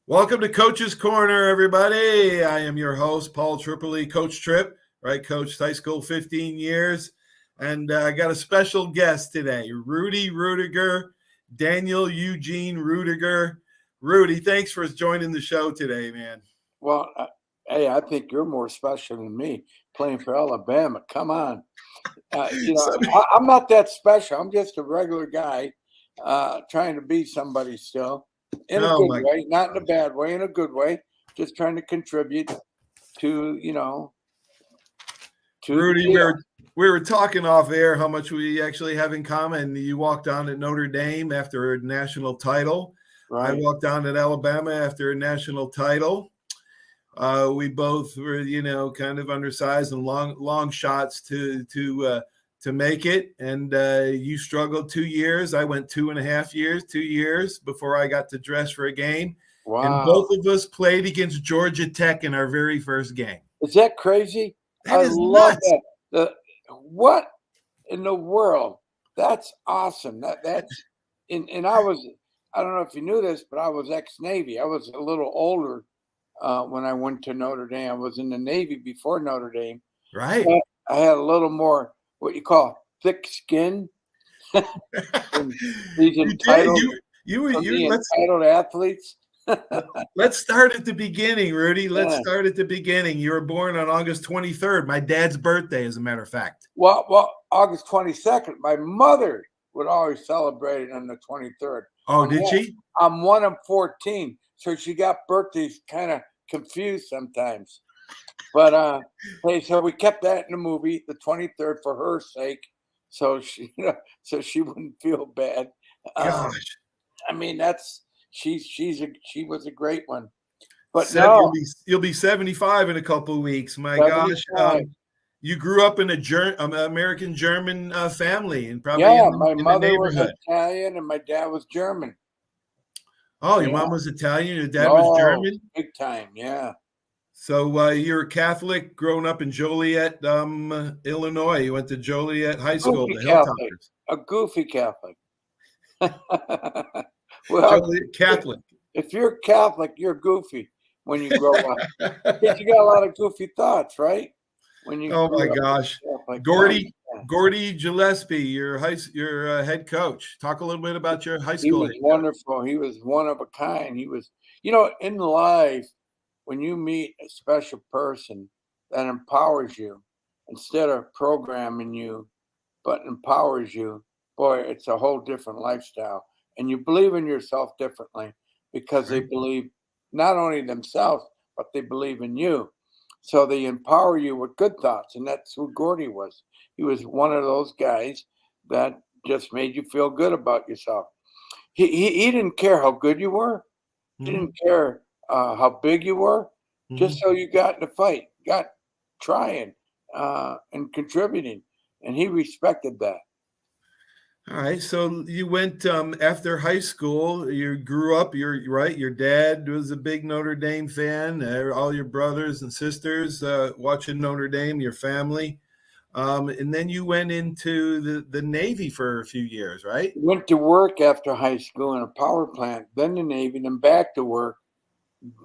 Welcome to Coach's Corner, everybody. I am your host, Paul Tripoli, Coach Trip, right? Coached high school 15 years. And I got a special guest today, Rudy Ruettiger, Daniel Eugene Ruettiger. Rudy, thanks for joining the show today, man. Well, hey, I think you're more special than me playing for Alabama. Come on. I'm not that special. I'm just a regular guy trying to be somebody still in a good way, not in a bad way, in a good way, just trying to contribute to Rudy, we were talking off air how much we actually have in common. You walked down at Notre Dame after a national title. Right. I walked down at Alabama after a national title. We both were, kind of undersized and long shots to make it. And you struggled 2 years. I went 2.5 years, 2 years before I got to dress for a game. Wow. And both of us played against Georgia Tech in our very first game. Is that crazy? I love that. What in the world? That's awesome. That's and I don't know if you knew this, but I was ex-Navy. I was a little older when I went to Notre Dame. I was in the Navy before Notre Dame. Right. I had a little more what you call thick skin. These entitled, entitled athletes. Let's start at the beginning, Rudy. Let's start at the beginning. You were born on August 23rd, my dad's birthday, as a matter of fact. Well, August 22nd. My mother would always celebrate it on the 23rd. Oh, did she? I'm 1 of 14, so she got birthdays kind of confused sometimes. But hey, so we kept that in the movie, the 23rd, for her sake, so she wouldn't feel bad. Gosh, I mean she was a great one. But you'll be 75 in a couple of weeks. My 75. Gosh, you grew up in American German family, and probably my mother was Italian and my dad was German. Oh, your mom was Italian, your dad was German? Big time, yeah. So you're Catholic, growing up in Joliet, Illinois. You went to Joliet High School, the Hilltoppers. A goofy Catholic. Well, Joliet Catholic. If you're Catholic, you're goofy when you grow up. Because you got a lot of goofy thoughts, right? Oh my gosh, Gordy Gillespie, your head coach. Talk a little bit about your high school. He was wonderful. He was one of a kind. He was, in life, when you meet a special person that empowers you instead of programming you, but empowers you, boy, it's a whole different lifestyle. And you believe in yourself differently because they believe not only themselves, but they believe in you. So they empower you with good thoughts, and that's who Gordy was. He was one of those guys that just made you feel good about yourself. He didn't care how good you were. He didn't care how big you were, just so you got in the fight, got trying and contributing, and he respected that. All right, so you went after high school. You grew up. You're right. Your dad was a big Notre Dame fan. All your brothers and sisters watching Notre Dame. Your family, and then you went into the Navy for a few years, right? Went to work after high school in a power plant, then the Navy, then back to work.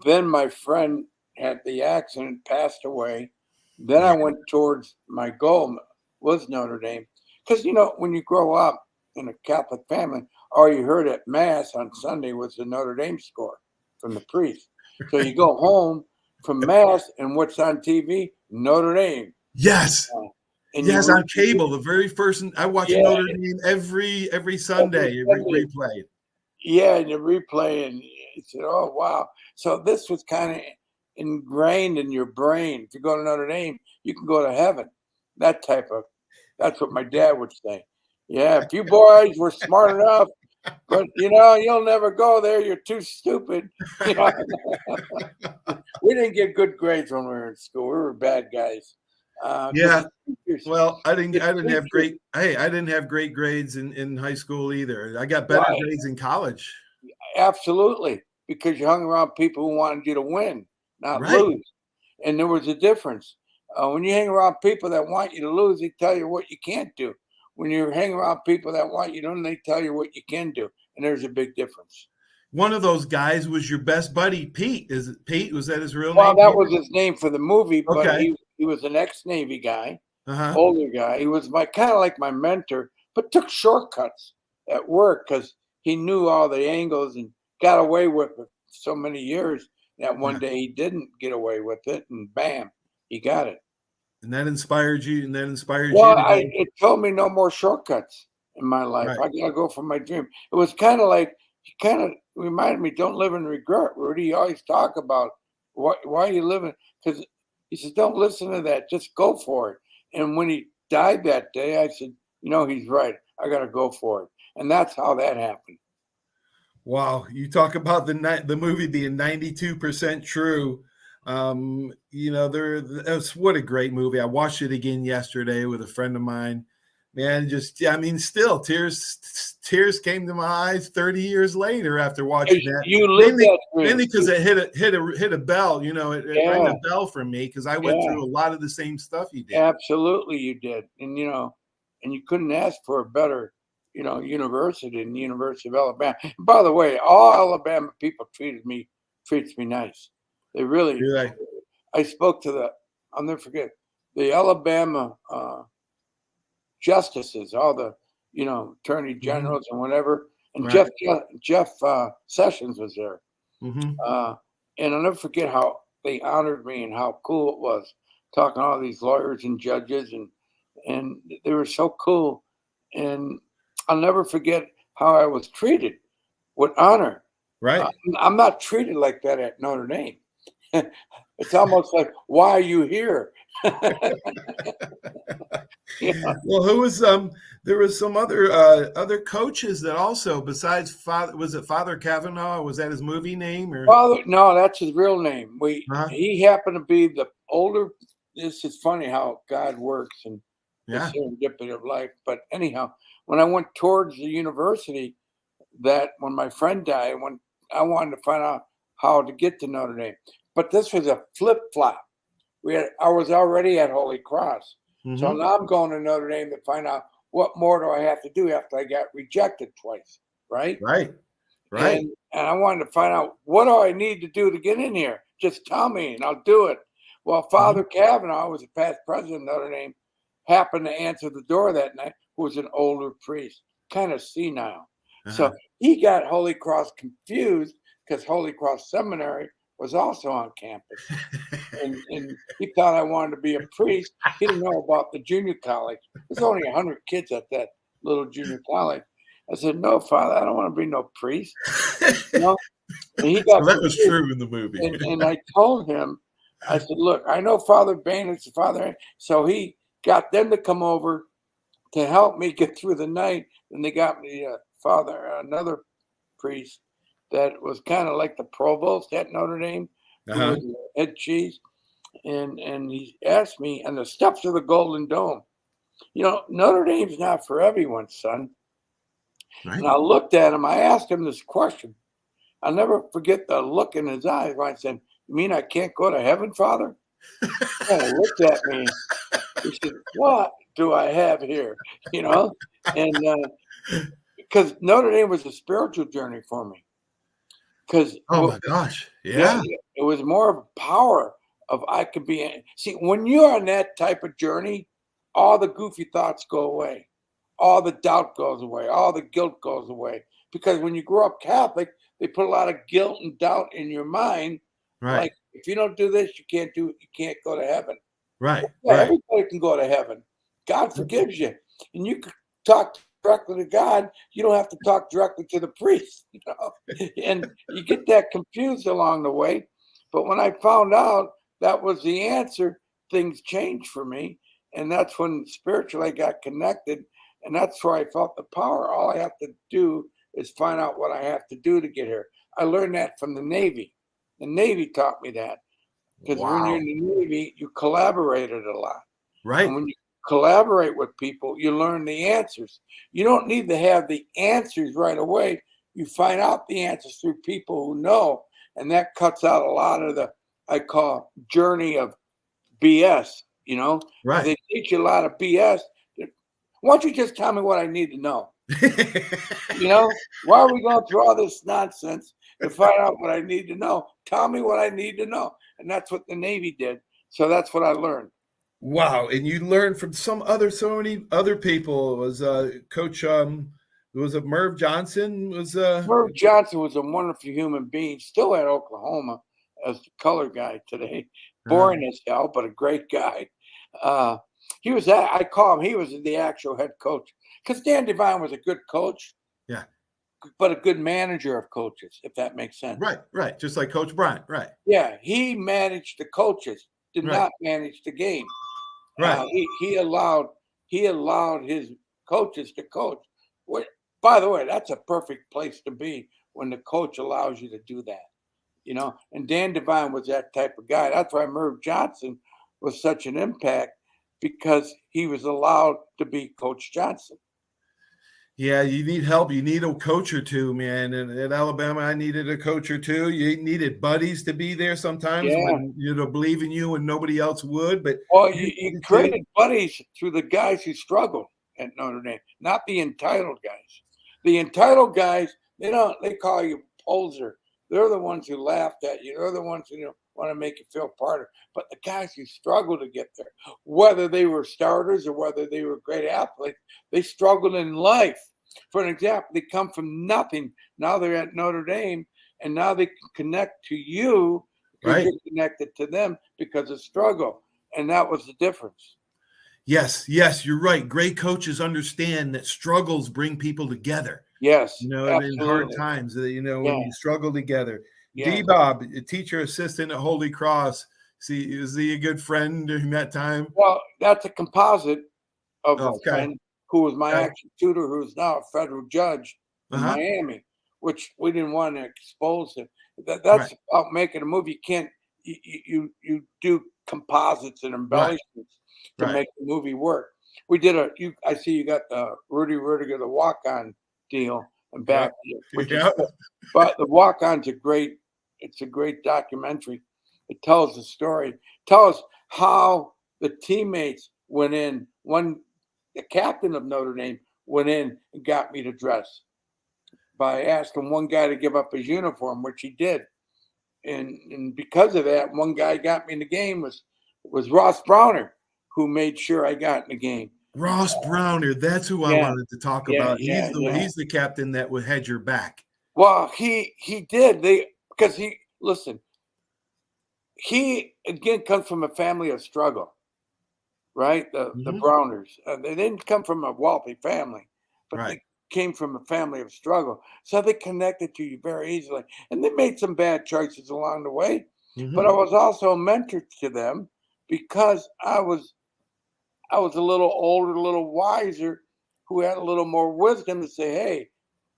Then my friend had the accident, passed away. Then I went towards my goal was Notre Dame, because when you grow up in a Catholic family, all you heard at Mass on Sunday was the Notre Dame score from the priest. So you go home from Mass, and what's on TV? Notre Dame. Yes. Yes, on cable. The very first, I watch Notre Dame every Sunday. Replay. Yeah, and you replay, and you said, "Oh wow!" So this was kind of ingrained in your brain. If you go to Notre Dame, you can go to heaven. That's what my dad would say. Yeah, if you boys were smart enough, but you'll never go there. You're too stupid. We didn't get good grades when we were in school. We were bad guys. Well, I didn't have great. Hey, I didn't have great grades in high school either. I got better grades in college. Absolutely, because you hung around people who wanted you to win, not lose. And there was a difference. When you hang around people that want you to lose, they tell you what you can't do. When you hang around people that want you to win, they tell you what you can do. And there's a big difference. one of those guys was your best buddy, Pete. Is it Pete? Was that his real Well, name? that was his name for the movie, but Okay. he was an ex-Navy guy, Uh-huh. older guy. He was my kind of like my mentor, but took shortcuts at work because he knew all the angles and got away with it so many years that one day he didn't get away with it, and bam, he got it. And that inspired you. And that inspired Well, you to go. it told me no more shortcuts in my life. Right. I gotta go for my dream. It was kind of like he kind of reminded me, don't live in regret, Rudy. You always talk about why are you living? Because he says, don't listen to that. Just go for it. And when he died that day, I said, he's right. I gotta go for it. And that's how that happened. Wow, you talk about the movie being 92% true. That's what a great movie. I watched it again yesterday with a friend of mine. Man, still tears came to my eyes 30 years later after watching that. You lived that dream. Mainly because it hit a bell. It rang a bell for me because I went through a lot of the same stuff you did. Absolutely, you did, and and you couldn't ask for a better university in the University of Alabama. And by the way, all Alabama people treats me nice. They really. Right. I spoke to I'll never forget the Alabama justices, all the attorney generals and whatever, and right. Jeff Sessions was there, and I'll never forget how they honored me and how cool it was talking to all these lawyers and judges, and they were so cool. And I'll never forget how I was treated with honor. Right. I'm not treated like that at Notre Dame. It's almost like, why are you here? Well, who was there was some other coaches that also, besides Father, was it Father Kavanaugh? Was that his movie name? Or Father? No, that's his real name. He happened to be the older. This is funny how God works and the serendipity of life. But anyhow, when I went towards the university, when my friend died, when I wanted to find out how to get to Notre Dame, but this was a flip flop. I was already at Holy Cross, so now I'm going to Notre Dame to find out what more do I have to do after I got rejected twice, right? Right. And I wanted to find out, what do I need to do to get in here? Just tell me and I'll do it. Well, Father Kavanaugh was a past president of Notre Dame, happened to answer the door that night, who was an older priest, kind of senile. So he got Holy Cross confused because Holy Cross Seminary was also on campus. and he thought I wanted to be a priest. He didn't know about the junior college. There's only 100 kids at that little junior college. I said, no, Father, I don't want to be no priest. And he got that was true in the movie. and I told him, I said, look, I know Father Bain is the Father. So he got them to come over to help me get through the night. And they got me another priest that was kind of like the provost at Notre Dame, who was the head cheese. And he asked me, on the steps of the Golden Dome, Notre Dame's not for everyone, son. Right. And I looked at him. I asked him this question. I'll never forget the look in his eyes when I said, you mean I can't go to heaven, Father? And he looked at me. He said, what do I have here? And because Notre Dame was a spiritual journey for me. Because my gosh, yeah, it was more of a power of I could be. See, when you're on that type of journey, all the goofy thoughts go away, all the doubt goes away, all the guilt goes away. Because when you grow up Catholic, they put a lot of guilt and doubt in your mind. Right. Like, if you don't do this, you can't go to heaven. Right. Yeah, right. Everybody can go to heaven. God forgives you, and you can talk directly to God. You don't have to talk directly to the priest, and you get that confused along the way. But when I found out that was the answer, things changed for me. And that's when spiritually I got connected. And that's where I felt the power. All I have to do is find out what I have to do to get here. I learned that from the Navy. The Navy taught me that. Because when you're in the Navy, you collaborated a lot. Right. And when you collaborate with people, you learn the answers. You don't need to have the answers right away. You find out the answers through people who know. And that cuts out a lot of the, I call, journey of BS, Right. They teach you a lot of BS. Why don't you just tell me what I need to know? Why are we going through all this nonsense? to find out what I need to know. Tell me what I need to know. And that's what the Navy did. So that's what I learned. Wow. And you learned from so many other people. It was Coach, was it Merv Johnson? Merv Johnson was a wonderful human being, still at Oklahoma as the color guy today. Boring as hell, but a great guy. He was I call him, he was the actual head coach. Because Dan Devine was a good coach. Yeah. But a good manager of coaches, if that makes sense. Right. Just like Coach Bryant, right. Yeah, he managed the coaches, did not manage the game. Right. He allowed his coaches to coach. By the way, that's a perfect place to be when the coach allows you to do that. And Dan Devine was that type of guy. That's why Merv Johnson was such an impact, because he was allowed to be Coach Johnson. Yeah, you need help. You need a coach or two, man. And at Alabama, I needed a coach or two. You needed buddies to be there sometimes when believe in you and nobody else would. But you created buddies through the guys who struggled at Notre Dame, not the entitled guys. The entitled guys, they call you poser. They're the ones who laughed at you. They're the ones who want to make you feel part of it. But the guys who struggled to get there, whether they were starters or whether they were great athletes, they struggled in life. For an example, they come from nothing. Now they're at Notre Dame, and now they can connect to you because you're connected to them because of struggle. And that was the difference. Yes, you're right. Great coaches understand that struggles bring people together. Yes. In hard times, when you struggle together. Yeah. D-Bob, a teacher assistant at Holy Cross. Is he a good friend during that time? Well, that's a composite of a friend who was my actual tutor, who's now a federal judge in Miami, which we didn't want to expose him. That's about making a movie. You can't you do composites and embellishments to make the movie work. We did I see you got the Rudy Ruettiger, the walk-on deal and back, but the walk-on's it's a great documentary. It tells the story. Tell us how the teammates went in. The captain of Notre Dame went in and got me to dress by asking one guy to give up his uniform, which he did. And because of that, one guy got me in the game was Ross Browner, who made sure I got in the game. Ross Browner, that's who I wanted to talk about. He's the captain that had your back. Well, he did. He again comes from a family of struggle, right? The Browners. They didn't come from a wealthy family, but they came from a family of struggle. So they connected to you very easily. And they made some bad choices along the way. But I was also a mentor to them because I was a little older, a little wiser, who had a little more wisdom to say, hey,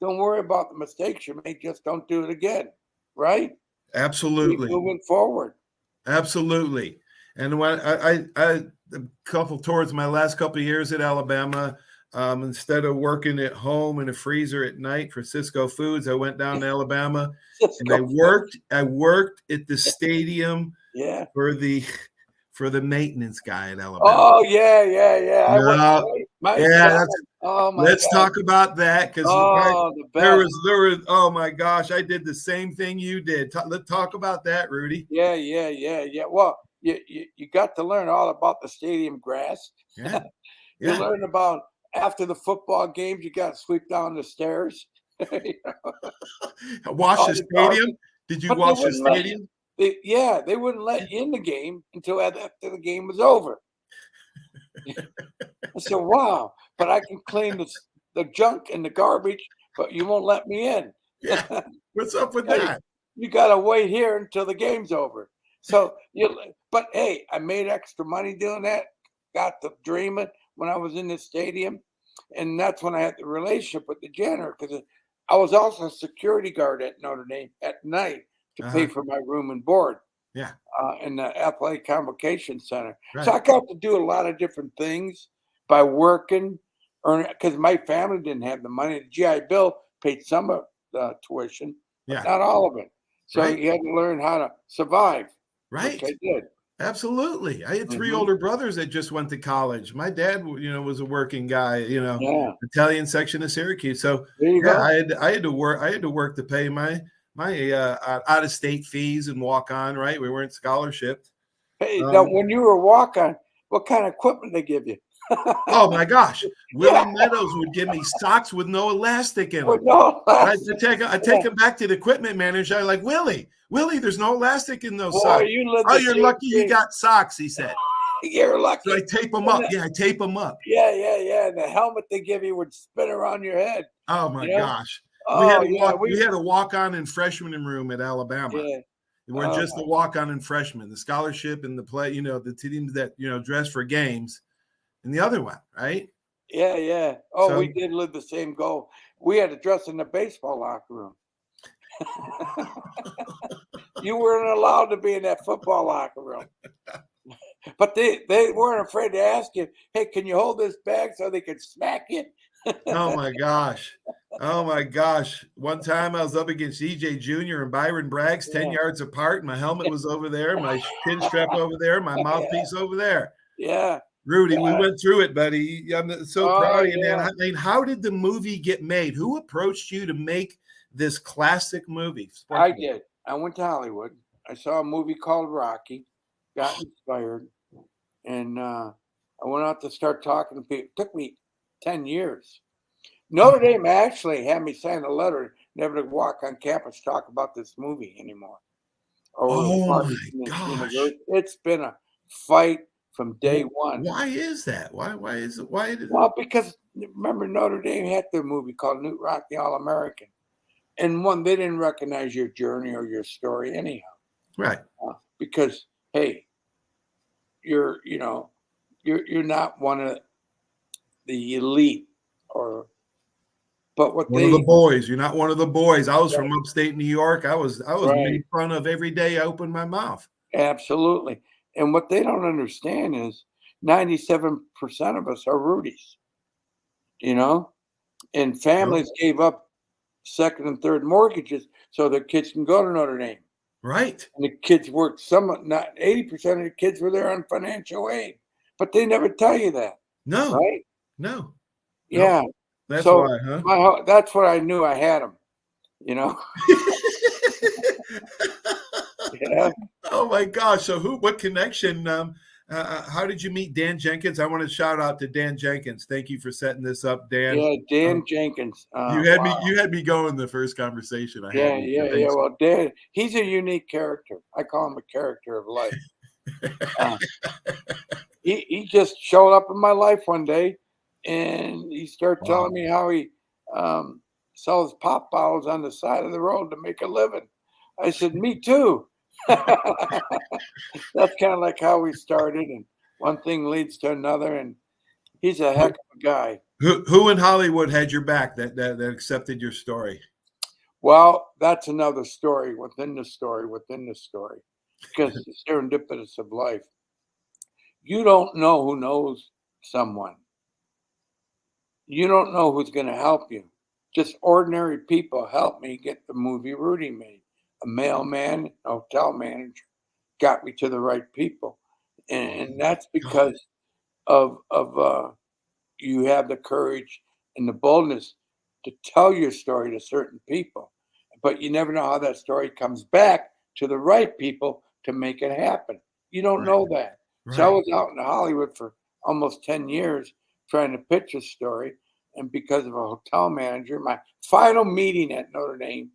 don't worry about the mistakes you made. Just don't do it again. Right? Absolutely. Keep moving forward. Absolutely. And when I towards my last couple of years at Alabama, instead of working at home in a freezer at night for Cisco Foods, I went down to Alabama and I worked at the stadium for the maintenance guy at Alabama. Oh yeah. Let's talk about that, because there was oh my gosh, I did the same thing you did. Let's talk about that, Rudy. Yeah. Well, you got to learn all about the stadium grass. Yeah. You learn about after the football games, you got to sweep down the stairs. Wash the stadium? Did you wash the stadium? They wouldn't let you in the game until after the game was over. I said, wow, but I can clean the junk and the garbage, but you won't let me in. Yeah. What's up with that? You got to wait here until the game's over. So, but hey, I made extra money doing that. Got to dreaming when I was in the stadium. And that's when I had the relationship with the janitor, because I was also a security guard at Notre Dame at night to pay for my room and board. Yeah. In the athletic convocation center. Right. So I got to do a lot of different things by working, because my family didn't have the money. The GI Bill paid some of the tuition, but not all of it. So you had to learn how to survive. Right. Which I did. Absolutely. I had 3 older brothers that just went to college. My dad, was a working guy, Italian section of Syracuse. So I had to work to pay my out of state fees and walk on. Right, we weren't scholarshiped. Hey, now when you were walk on, what kind of equipment they give you? Oh my gosh, Willie Meadows would give me socks with no elastic in them. No elastic. I take him back to the equipment manager. I'm like, Willie, there's no elastic in those socks. You're lucky you got socks, he said. You're lucky. So I tape them up. I tape them up. Yeah. The helmet they give you would spin around your head. Oh my gosh. Oh, we had a walk on in freshman room at Alabama. Yeah. We weren't just a walk on and freshman, the scholarship and the play, the teams that, dress for games. And the other one, right? Yeah. Oh, we did live the same goal. We had to dress in the baseball locker room. You weren't allowed to be in that football locker room. But they weren't afraid to ask you, hey, can you hold this bag so they could smack you? Oh my gosh. One time I was up against EJ Jr. and Byron Braggs, 10 yards apart. My helmet was over there, my chin strap over there, my mouthpiece over there. Yeah. Rudy, we went through it, buddy. I'm so proud of you, man. I mean, how did the movie get made? Who approached you to make this classic movie? I did. I went to Hollywood. I saw a movie called Rocky, got inspired, and I went out to start talking to people. It took me 10 years. Notre Dame actually had me sign a letter never to walk on campus talk about this movie anymore. Oh my gosh. It's been a fight from day one. Why is that? Why is it? Well, because remember Notre Dame had their movie called Newt Rock the All-American. And one, they didn't recognize your journey or your story anyhow. Right. Because, hey, you're not one of the elite but what one of the boys. You're not one of the boys. I was from upstate New York. I was made fun of every day I opened my mouth. Absolutely. And what they don't understand is 97% of us are Rudies, and families gave up second and third mortgages so their kids can go to Notre Dame. Right. And the kids worked not 80% of the kids were there on financial aid, but they never tell you that. No. Right? No. Yeah. Nope. That's why, huh? That's what I knew I had them, Yeah. Oh my gosh. So what connection? How did you meet Dan Jenkins? I want to shout out to Dan Jenkins. Thank you for setting this up, Dan. Yeah, Dan Jenkins. You had me going the first conversation I had. Yeah. Well, Dan, he's a unique character. I call him a character of life. He just showed up in my life one day, and he started telling me how he sells pop bottles on the side of the road to make a living. I said, me too. That's kind of like how we started, and one thing leads to another, and he's a heck of a guy. Who in Hollywood had your back that accepted your story? Well, that's another story within the story, because it's serendipitous of life. You don't know who knows someone. You don't know who's going to help you. Just ordinary people helped me get the movie Rudy made. A mailman, a hotel manager got me to the right people. And that's because of you have the courage and the boldness to tell your story to certain people. But you never know how that story comes back to the right people to make it happen. You don't know that. Right. So I was out in Hollywood for almost 10 years trying to pitch a story. And because of a hotel manager, my final meeting at Notre Dame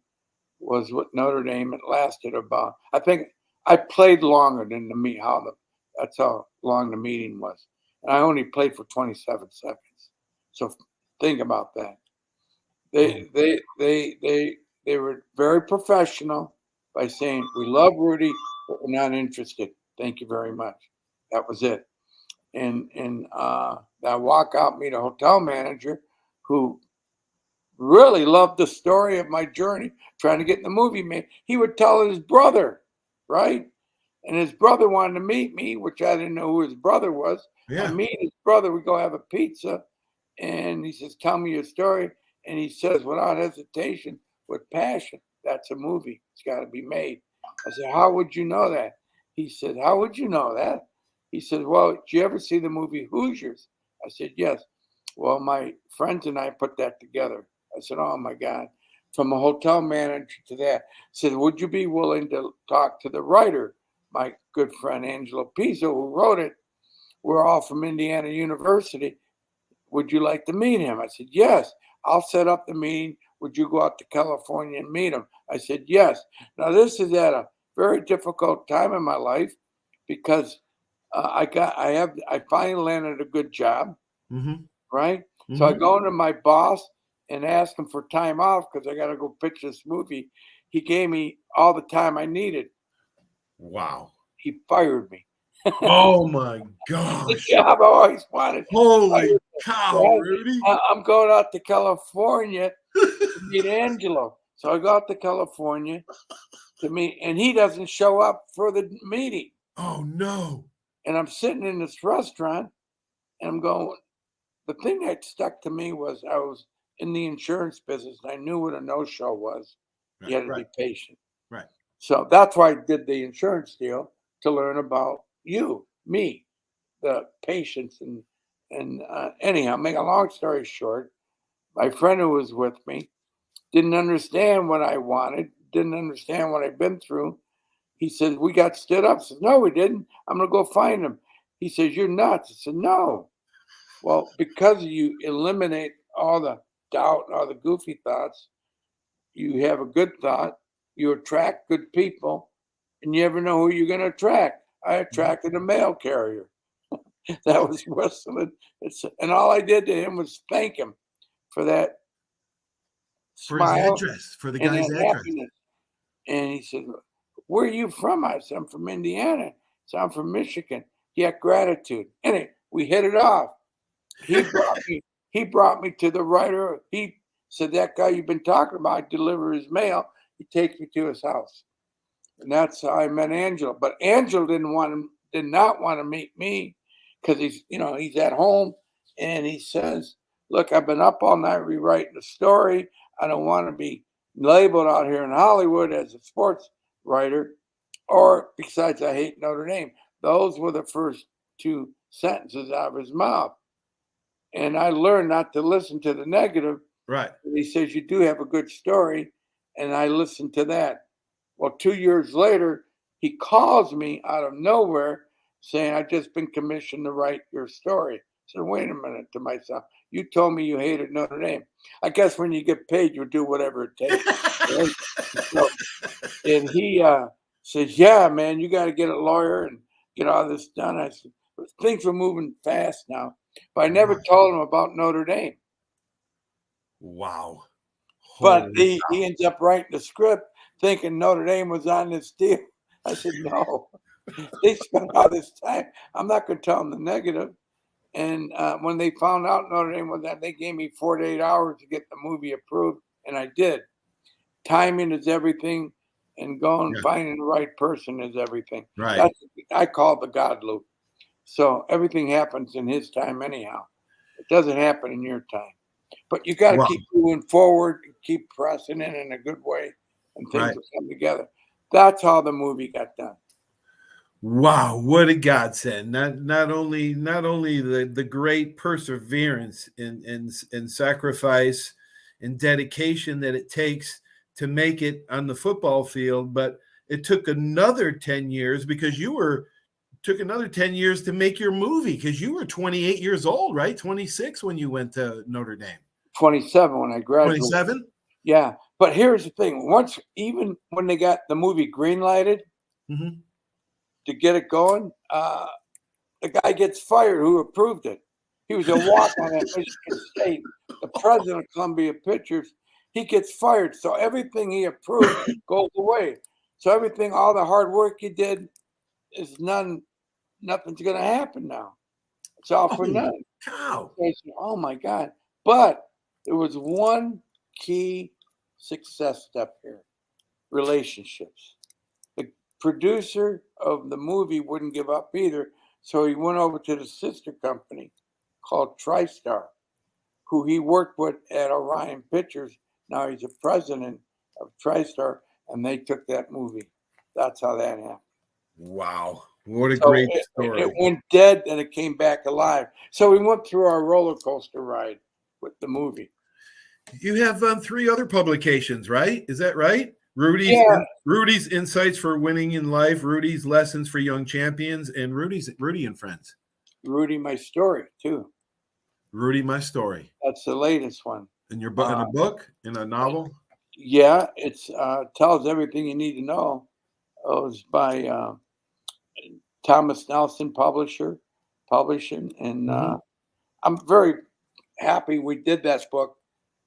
was with Notre Dame. It lasted about, I think I played longer than the meet. That's how long the meeting was. And I only played for 27 seconds. So think about that. They were very professional by saying, we love Rudy, but we're not interested. Thank you very much. That was it. And I walk out, meet a hotel manager who really loved the story of my journey trying to get in the movie made. He would tell his brother, right? And his brother wanted to meet me, which I didn't know who his brother was. Yeah. I meet his brother, we go have a pizza, and he says, tell me your story. And he says, without hesitation, with passion, that's a movie. It's got to be made. I said, how would you know that? He said, how would you know that? He said, well, did you ever see the movie Hoosiers? I said, yes. Well, my friends and I put that together. I said, oh, my God. from a hotel manager to that. Said, would you be willing to talk to the writer, my good friend Angelo Pizzo, who wrote it? We're all from Indiana University. Would you like to meet him? I said, yes. I'll set up the meeting. Would you go out to California and meet him? I said, yes. Now, this is at a very difficult time in my life because I finally landed a good job, right? So I go into my boss and ask him for time off because I got to go pitch this movie. He gave me all the time I needed. Wow. He fired me. Oh my gosh. The job I always wanted. Holy cow, Rudy. I'm going out to California to meet Angelo. So I go out to California to meet, and he doesn't show up for the meeting. Oh no. And I'm sitting in this restaurant and I'm going, the thing that stuck to me was I was in the insurance business and I knew what a no-show was. Right, You had to be patient. Right. So that's why I did the insurance deal, to learn about you, me, the patience. And anyhow, make a long story short, my friend who was with me didn't understand what I wanted, didn't understand what I'd been through. He said, we got stood up. I said, no, we didn't. I'm going to go find him. He says, you're nuts. I said, no. Well, because you eliminate all the doubt, all the goofy thoughts, you have a good thought, you attract good people, and you never know who you're going to attract. I attracted a mail carrier. That was Westland. And all I did to him was thank him for that For smile his address, for the guy's address. Happiness. And he said, where are you from? I said, I'm from Indiana. So I'm from Michigan. Yeah, gratitude. Anyway, we hit it off. He brought me to the writer. He said, that guy you've been talking about, deliver his mail. He takes me to his house. And that's how I met Angelo. But Angelo did not want to meet me because he's at home and he says, look, I've been up all night rewriting the story. I don't want to be labeled out here in Hollywood as a sports writer, or besides, I hate Notre Dame. Those were the first two sentences out of his mouth. And I learned not to listen to the negative. Right. He says, you do have a good story. And I listened to that. Well, 2 years later, he calls me out of nowhere saying, I've just been commissioned to write your story. I said, wait a minute, to myself. You told me you hated Notre Dame. I guess when you get paid, you'll do whatever it takes. Right? So, and he says, yeah, man, you got to get a lawyer and get all this done. I said, things were moving fast now. But I never told him about Notre Dame. Wow. But he ends up writing the script thinking Notre Dame was on this deal. I said, no. They spent all this time. I'm not going to tell them the negative. And when they found out Notre Dame was that, they gave me 48 hours to get the movie approved, and I did. Timing is everything, and finding the right person is everything. Right. I call it the God loop. So everything happens in his time anyhow. It doesn't happen in your time. But you got to keep moving forward and keep pressing in a good way, and things will come together. That's how the movie got done. Wow, what a godsend! Not only the great perseverance and sacrifice and dedication that it takes to make it on the football field, but it took another 10 years because took another 10 years to make your movie because you were 28 years old, right? 26 when you went to Notre Dame. 27 when I graduated. 27? Yeah. But here's the thing. Even when they got the movie green-lighted to get it going, the guy gets fired who approved it. He was a walk-on at Michigan State. The president of Columbia Pictures, he gets fired. So everything he approved goes away. So all the hard work he did is nothing's going to happen now. It's all for nothing. Cow. Oh my God. But there was one key success step here: relationships. The producer of the movie wouldn't give up either. So he went over to the sister company called TriStar, who he worked with at Orion Pictures. Now he's the president of TriStar, and they took that movie. That's how that happened. Wow. What a great story. It went dead and it came back alive. So we went through our roller coaster ride with the movie. You have 3 other publications, right? Is that right? Rudy's Insights for Winning in Life, Rudy's Lessons for Young Champions, and Rudy and Friends. Rudy, My Story, too. Rudy, My Story. That's the latest one. In your book, in a book, in a novel? Yeah, it's tells everything you need to know. It was by Thomas Nelson publishing, and I'm very happy we did that book.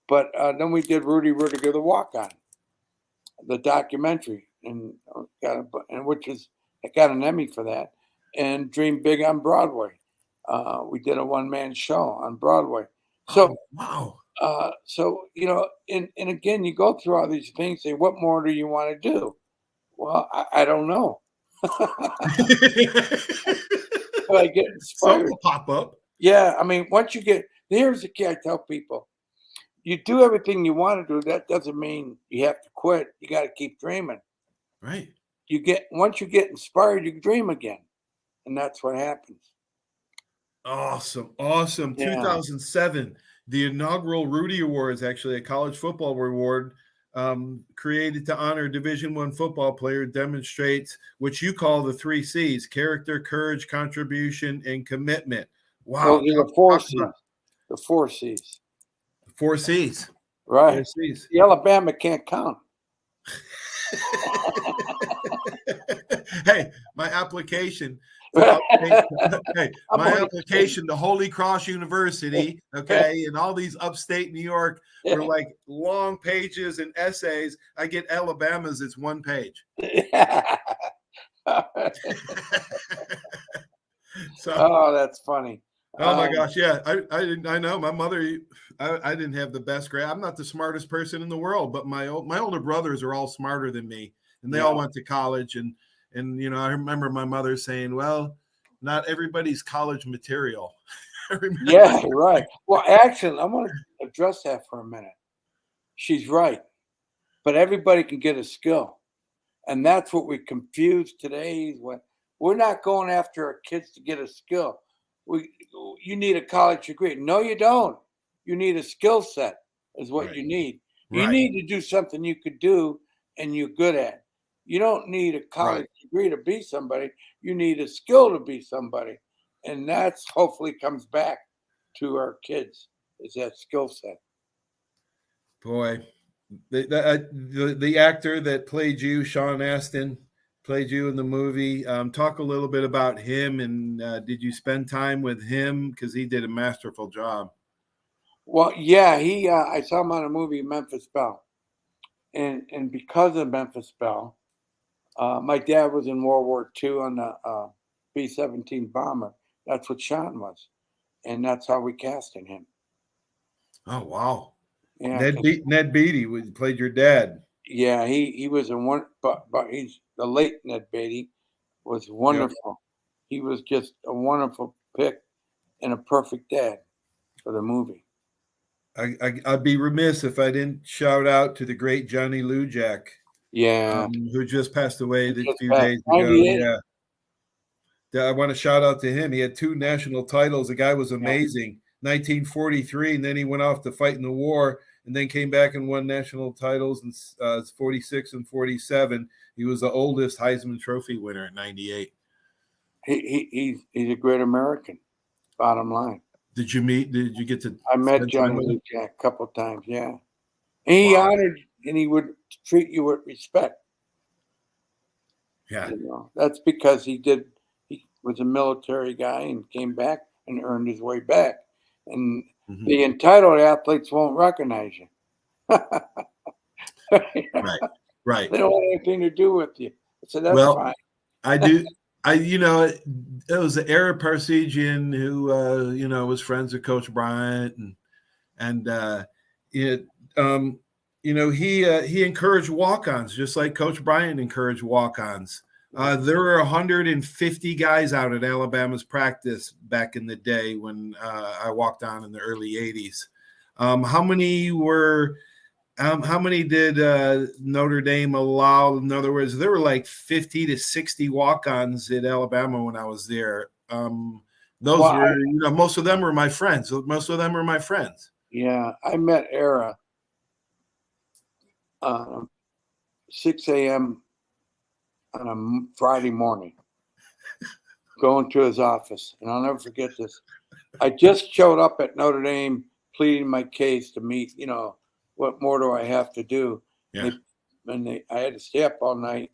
But then we did Rudy Ruettiger, The Walk-On, the documentary, and which is I got an Emmy for that. And Dream Big on Broadway. We did a one-man show on Broadway. So wow. So and again, you go through all these things. Say, what more do you want to do? Well, I don't know. But I get inspired. Some will pop up. Yeah, I mean, once you get here's the key. I tell people, you do everything you want to do. That doesn't mean you have to quit. You got to keep dreaming. Right. Once you get inspired, you dream again, and that's what happens. Awesome. Yeah. 2007, the inaugural Rudy Award is actually a college football award created to honor Division I football player, demonstrates what you call the 3 C's: character, courage, contribution, and commitment. Wow. Those are the 4 C's. The 4 C's. 4 C's. Right. 4 C's. The Alabama can't count. Hey, my application. Application to Holy Cross University, okay, and all these upstate New York were like long pages and essays. I get Alabama's; it's 1 page. So, oh, that's funny. Oh my gosh, yeah, I know my mother. I didn't have the best grade. I'm not the smartest person in the world, but my older brothers are all smarter than me, and they all went to college. And I remember my mother saying, "Well, not everybody's college material." Yeah, right. Well, actually, I want to address that for a minute. She's right, but everybody can get a skill, and that's what we confuse today. When we're not going after our kids to get a skill. You need a college degree. No, you don't. You need a skill set is what you need. You need to do something you could do and you're good at. You don't need a college degree to be somebody. You need a skill to be somebody. And that's hopefully comes back to our kids is that skill set. Boy, the actor that played you, Sean Astin, played you in the movie. Talk a little bit about him, and did you spend time with him? Because he did a masterful job. Well, yeah, I saw him on a movie, Memphis Belle, and because of Memphis Belle, my dad was in World War II on the B-17 bomber. That's what Sean was, and that's how we casted him. Oh wow! Yeah, Ned Beatty played your dad. Yeah, he was in one, but he's the late Ned Beatty was wonderful. Yep. He was just a wonderful pick and a perfect dad for the movie. I'd be remiss if I didn't shout out to the great Johnny Lujack. Yeah, who just passed away a few days ago. Yeah, I want to shout out to him. He had 2 national titles. The guy was amazing. 1943, and then he went off to fight in the war, and then came back and won national titles in 46 and 47. He was the oldest Heisman Trophy winner at 98. He's a great American. Bottom line. Did you get to? I met Johnny Lujack a couple of times. Yeah, and he honored, and he would treat you with respect. Yeah, that's because he was a military guy and came back and earned his way back. And the entitled athletes won't recognize you. Right. They don't want anything to do with you. So that's fine. I do. It was the Arab Parsegian who, was friends with Coach Bryant, and he encouraged walk-ons just like Coach Bryant encouraged walk-ons. There were 150 guys out at Alabama's practice back in the day when I walked on in the early 80s. How many did Notre Dame allow? In other words, there were like 50 to 60 walk-ons at Alabama when I was there. Most of them were my friends. Yeah, I met Era 6 a.m. on a Friday morning, going to his office. And I'll never forget this. I just showed up at Notre Dame pleading my case to meet, what more do I have to do? Yeah. I had to stay up all night,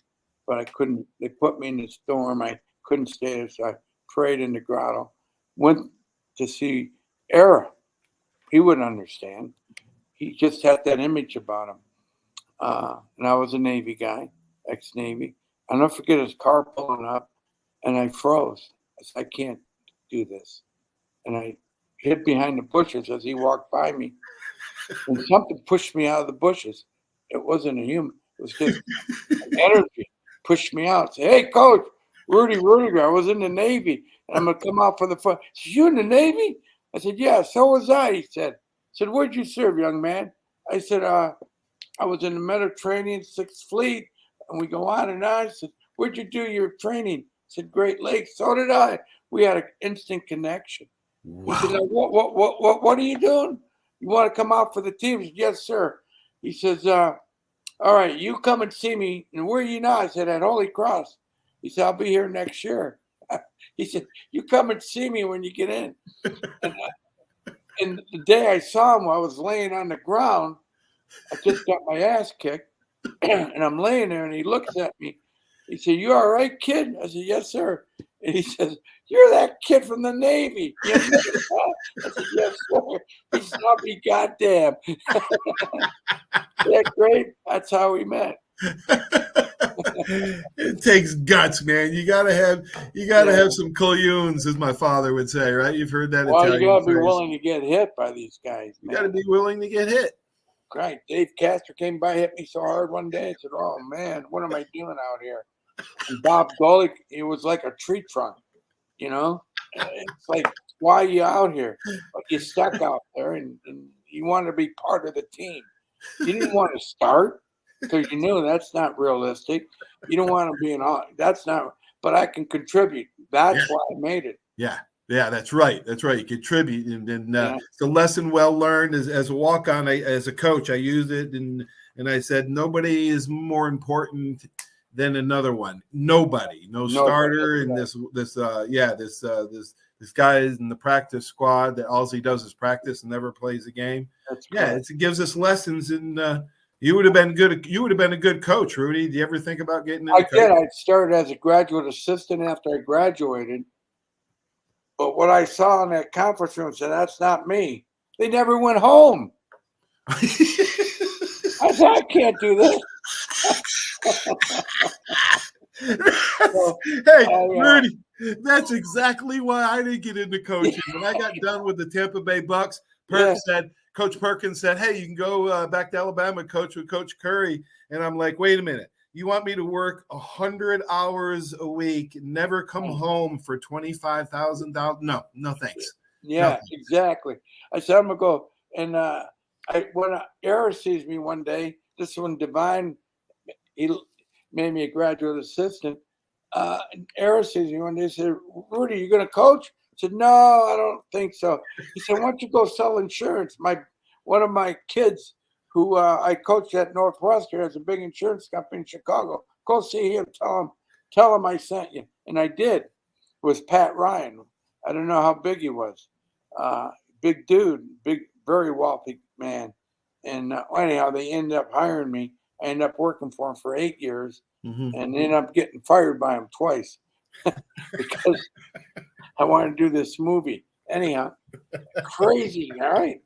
but I couldn't. They put me in the storm. I couldn't stay there, so I prayed in the grotto. Went to see Era. He wouldn't understand. He just had that image about him. And I was a Navy guy, ex-Navy. I'll never forget his car pulling up, and I froze. I said, I can't do this. And I hid behind the bushes as he walked by me. And something pushed me out of the bushes. It wasn't a human. It was just an energy pushed me out. Say, hey, Coach, Rudy Ruettiger. I was in the Navy, and I'm going to come out for the fun. He said, you in the Navy? I said, yeah, so was I, he said. Where'd you serve, young man? I said, I was in the Mediterranean 6th Fleet, and we go on and on. I said, where'd you do your training? I said, Great Lakes. So did I. We had an instant connection. Wow. He said, what are you doing? You want to come out for the team? I said, yes, sir. He says, all right, you come and see me. And where are you now? I said, at Holy Cross. He said, I'll be here next year. He said, you come and see me when you get in. And the day I saw him, I was laying on the ground. I just got my ass kicked. And I'm laying there, and he looks at me. He said, you all right, kid? I said, yes, sir. And he says, you're that kid from the Navy. I said, yes, sir. He said, I'll be goddamn. Yeah, great. That's how we met. It takes guts, man. You gotta have some collunes, as my father would say, right? You've heard that. Well, Italian you gotta phrase. be willing to get hit by these guys. You gotta be willing to get hit. Right. Dave Castor came by, hit me so hard one day. I said, oh man, what am I doing out here? And Bob Golick, it was like a tree trunk, It's like, why are you out here? Like, you're stuck out there, and you want to be part of the team. You didn't want to start because you knew that's not realistic. You don't want to be that's not, but I can contribute. That's why I made it. Yeah. Yeah, that's right. You contribute, and it's a lesson well learned as a walk-on. As a coach, I used it, and I said nobody is more important than another one. Nobody, no starter, and this guy is in the practice squad that all he does is practice and never plays a game. It gives us lessons, and you would have been good. You would have been a good coach, Rudy. Do you ever think about getting into coaching? I did. I started as a graduate assistant after I graduated. But what I saw in that conference room said, that's not me. They never went home. I said, I can't do this. Rudy, that's exactly why I didn't get into coaching. When I got done with the Tampa Bay Bucks, Coach Perkins said, hey, you can go back to Alabama and coach with Coach Curry. And I'm like, wait a minute. You want me to work 100 hours a week, never come home for $25,000? No, thanks. Yeah, exactly. I said, I'm going to go. And when Era sees me one day, this is when Divine, he made me a graduate assistant. Era sees me one day, said, Rudy, you going to coach? I said, no, I don't think so. He said, why don't you go sell insurance? One of my kids, who I coached at Northwestern, has a big insurance company in Chicago. Go see him. Tell him I sent you. And I did. It was Pat Ryan. I don't know how big he was. Big dude, very wealthy man. And anyhow, they ended up hiring me. I ended up working for him for 8 years, and ended up getting fired by him twice because I wanted to do this movie. Anyhow, crazy, all right?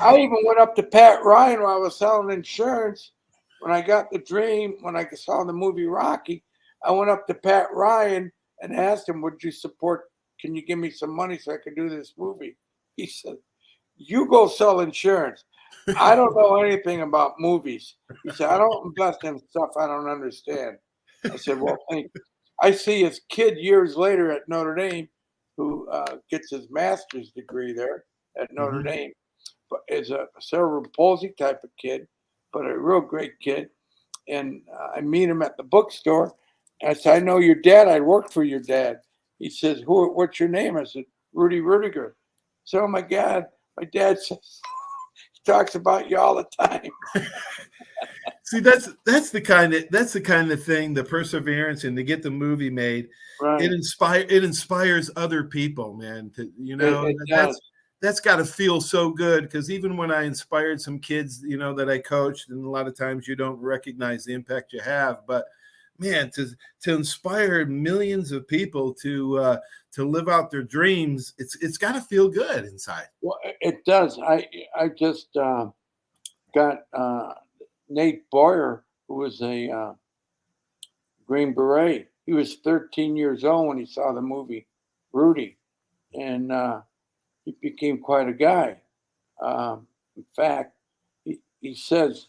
I even went up to Pat Ryan while I was selling insurance. When I got the dream, when I saw the movie Rocky, I went up to Pat Ryan and asked him, would you support, can you give me some money so I can do this movie? He said, you go sell insurance. I don't know anything about movies. He said, I don't invest in stuff I don't understand. I said, well, thank you. I see his kid years later at Notre Dame who gets his master's degree there at Notre Dame. But is a cerebral palsy type of kid, but a real great kid. And I meet him at the bookstore. I said, I know your dad. I worked for your dad. He says, what's your name? I said, Rudy Ruettiger. So, oh my God, my dad says, talks about you all the time. See, that's the kind of thing, the perseverance and to get the movie made. Right. It inspires other people, man. Does. That's got to feel so good, because even when I inspired some kids, that I coached, and a lot of times you don't recognize the impact you have, but man, to inspire millions of people to live out their dreams, it's got to feel good inside. Well, it does. I just got Nate Boyer, who was a Green Beret. He was 13 years old when he saw the movie Rudy, and he became quite a guy. In fact, he says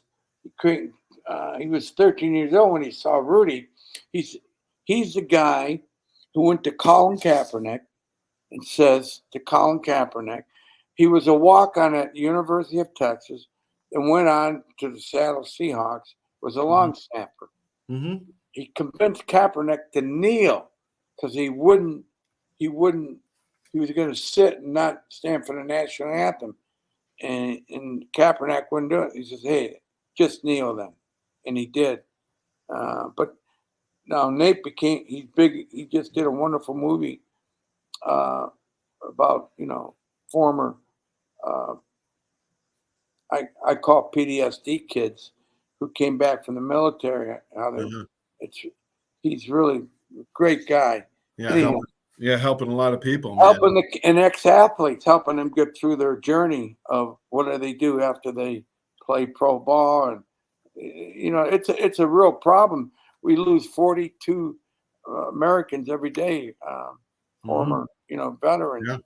he was 13 years old when he saw Rudy. He's the guy who went to Colin Kaepernick and says to Colin Kaepernick, he was a walk-on at the University of Texas and went on to the Seattle Seahawks, was a long snapper. Mm-hmm. He convinced Kaepernick to kneel because he was going to sit and not stand for the national anthem. And Kaepernick wouldn't do it. He says, hey, just kneel then. And he did. But now Nate he's big. He just did a wonderful movie about, former, I call PTSD kids who came back from the military. He's really a great guy. Yeah, helping a lot of people, man. Helping and ex-athletes, helping them get through their journey of what do they do after they play pro ball. And, it's a real problem. We lose 42 Americans every day, former, veterans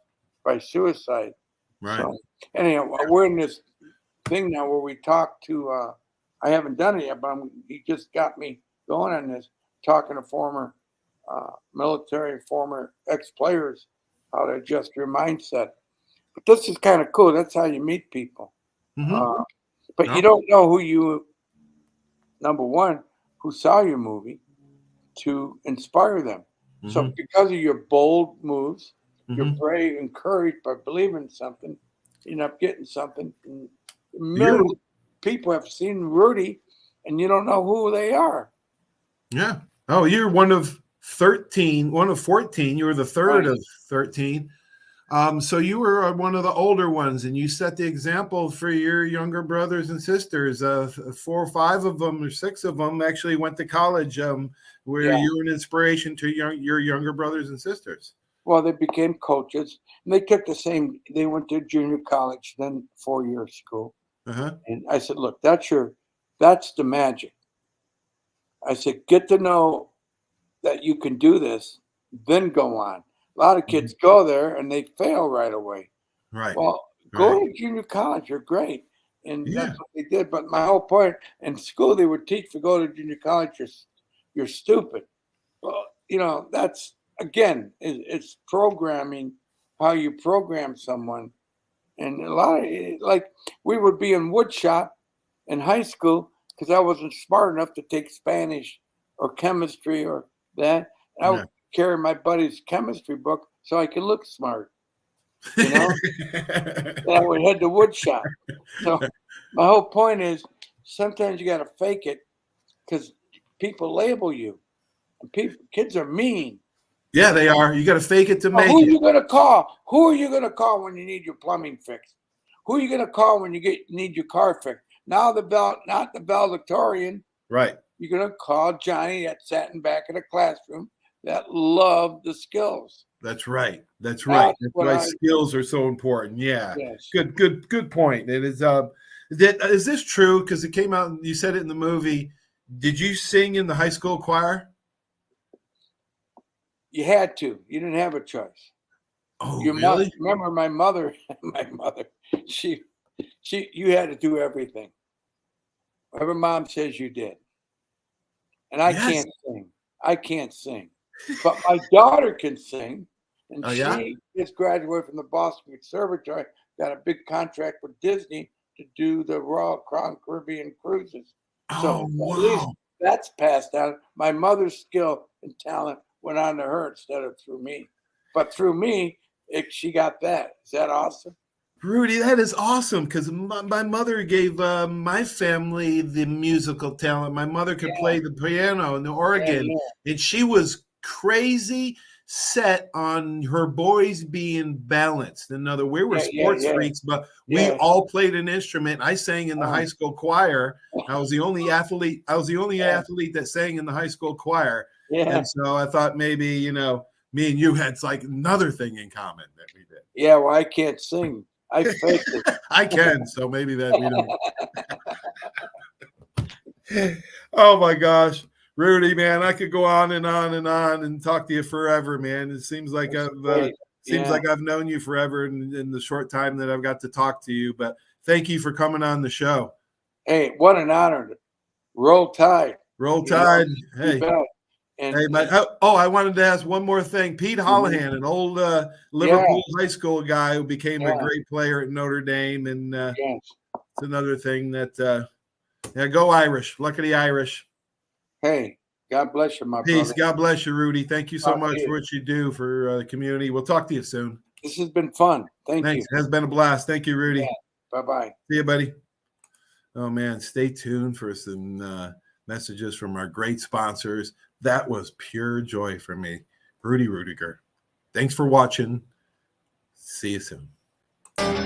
by suicide. Right. So, anyhow, we're in this thing now where we talk to, I haven't done it yet, but he just got me going on this, talking to former military, former ex-players, how to adjust your mindset. But this is kind of cool. That's how you meet people. Mm-hmm. But you don't know number one, who saw your movie to inspire them. Mm-hmm. So because of your bold moves, you're brave, encouraged by believing in something, you end up getting something. And millions of people have seen Rudy, and you don't know who they are. Yeah. Oh, you're one of 13, one of 14. You were the third of 13. So you were one of the older ones, and you set the example for your younger brothers and sisters. 4 or 5 of them, or 6 of them, actually went to college, where you were an inspiration to your younger brothers and sisters. Well, they became coaches, and they kept the same. They went to junior college, then 4-year school. And I said, look, that's the magic. I said, get to know that you can do this, then go on. A lot of kids go there and they fail right away. Right. Well, go to junior college. You're great. And that's what they did. But my whole point, in school, they would teach to go to junior college, you're stupid. Well, that's, again, it's programming, how you program someone. And a lot of, like, we would be in wood shop in high school because I wasn't smart enough to take Spanish or chemistry or that. And I would carry my buddy's chemistry book so I could look smart. And I would head to wood shop. So my whole point is, sometimes you got to fake it because people label you. And kids are mean. Yeah, they are. You got to fake it to make it. Who are you going to call? Who are you going to call when you need your plumbing fixed? Who are you going to call when you need your car fixed? Now not the valedictorian. Right. You're going to call Johnny that sat in back of the classroom that loved the skills. That's right. That's right. That's why skills are so important. Yeah. Yes. Good point. It is. Is this true? Because it came out. You said it in the movie. Did you sing in the high school choir? You had to. You didn't have a choice. Oh, really? Remember my mother. You had to do everything. Whatever mom says, you did. And I can't sing. But my daughter can sing. And she just graduated from the Boston Conservatory, got a big contract with Disney to do the Royal Crown Caribbean cruises. So at least that's passed down. My mother's skill and talent went on to her instead of through me. But through me, she got that. Is that awesome? Rudy, that is awesome because my mother gave my family the musical talent. My mother could play the piano and the organ, and she was crazy set on her boys being balanced. In other words, we were sports freaks, but we all played an instrument. I sang in the high school choir. I was the only athlete. I was the only athlete that sang in the high school choir. And so I thought maybe, you know, me and you had like another thing in common that we did. Yeah, well, I can't sing. I faked it. I can, so maybe that we don't. Oh my gosh, Rudy, man, I could go on and on and on and talk to you forever, man. It seems like I've known you forever in the short time that I've got to talk to you. But thank you for coming on the show. Hey, what an honor! Roll Tide. Roll Tide. Hey. And, I wanted to ask one more thing. Pete Holohan, an old Liverpool high school guy who became a great player at Notre Dame, and it's another thing that go Irish. Luck of the Irish. Hey, God bless you, my Peace. brother. God bless you, Rudy. Thank you so much for what you do for the community. We'll talk to you soon. This has been fun. Thanks. It has been a blast. Thank you, Rudy. Bye-bye. See you, buddy. Oh, man. Stay tuned for some messages from our great sponsors. That was pure joy for me. Rudy Ruettiger. Thanks for watching. See you soon.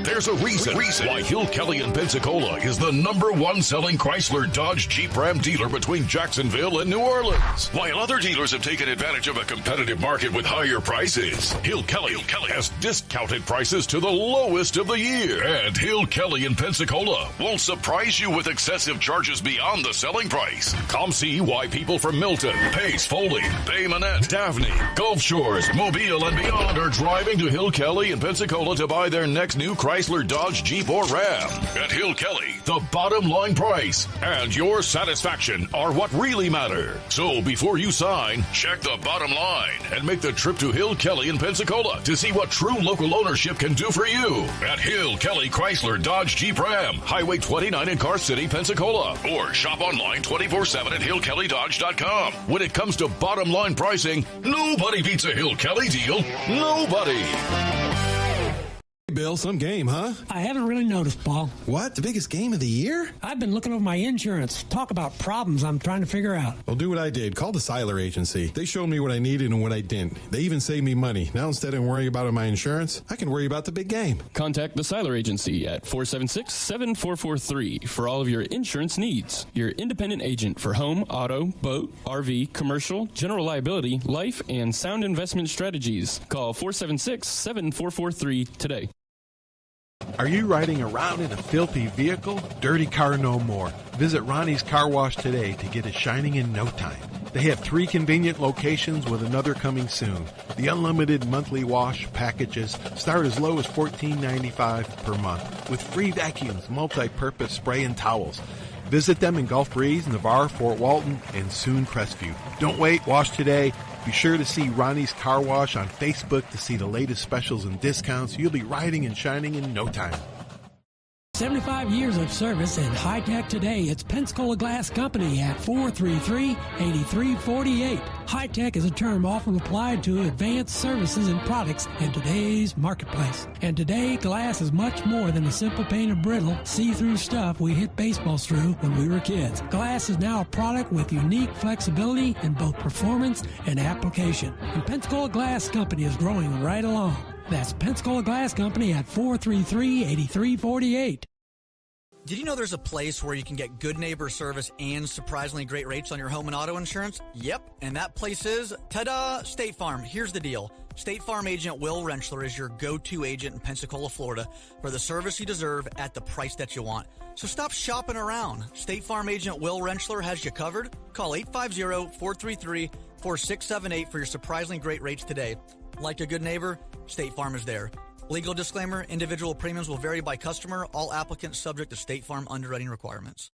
There's a reason why Hill Kelly in Pensacola is the #1 selling Chrysler Dodge Jeep Ram dealer between Jacksonville and New Orleans. While other dealers have taken advantage of a competitive market with higher prices, Hill Kelly has discounted prices to the lowest of the year. And Hill Kelly in Pensacola won't surprise you with excessive charges beyond the selling price. Come see why people from Milton, Pace, Foley, Bay Minette, Daphne, Gulf Shores, Mobile, and beyond are driving to Hill Kelly in Pensacola to buy their next new Chrysler, Dodge, Jeep, or Ram. At Hill Kelly, the bottom line price and your satisfaction are what really matter. So before you sign, check the bottom line and make the trip to Hill Kelly in Pensacola to see what true local ownership can do for you. At Hill Kelly Chrysler, Dodge, Jeep, Ram, Highway 29 in Car City, Pensacola. Or shop online 24/7 at hillkellydodge.com. When it comes to bottom line pricing, nobody beats a Hill Kelly deal. Nobody. Bill, some game, huh? I haven't really noticed, Paul. What? The biggest game of the year? I've been looking over my insurance. Talk about problems I'm trying to figure out. Well, do what I did. Call the Seiler Agency. They showed me what I needed and what I didn't. They even saved me money. Now, instead of worrying about my insurance, I can worry about the big game. Contact the Seiler Agency at 476-7443 for all of your insurance needs. Your independent agent for home, auto, boat, RV, commercial, general liability, life, and sound investment strategies. Call 476-7443 today. Are you riding around in a filthy vehicle? Dirty car no more. Visit Ronnie's Car Wash today to get it shining in no time. They have 3 convenient locations with another coming soon. The unlimited monthly wash packages start as low as $14.95 per month with free vacuums, multi-purpose spray, and towels. Visit them in Gulf Breeze, Navarre, Fort Walton, and soon Crestview. Don't wait, wash today. Be sure to see Ronnie's Car Wash on Facebook to see the latest specials and discounts. You'll be riding and shining in no time. 75 years of service and high tech today. It's Pensacola Glass Company at 433-8348. High tech is a term often applied to advanced services and products in today's marketplace. And today, glass is much more than a simple painted brittle, see-through stuff we hit baseballs through when we were kids. Glass is now a product with unique flexibility in both performance and application. And Pensacola Glass Company is growing right along. That's Pensacola Glass Company at 433-8348. Did you know there's a place where you can get good neighbor service and surprisingly great rates on your home and auto insurance? Yep, and that place is, ta-da, State Farm. Here's the deal. State Farm agent Will Rentschler is your go-to agent in Pensacola, Florida for the service you deserve at the price that you want. So stop shopping around. State Farm agent Will Rentschler has you covered. Call 850-433-4678 for your surprisingly great rates today. Like a good neighbor, State Farm is there. Legal disclaimer, individual premiums will vary by customer. All applicants subject to State Farm underwriting requirements.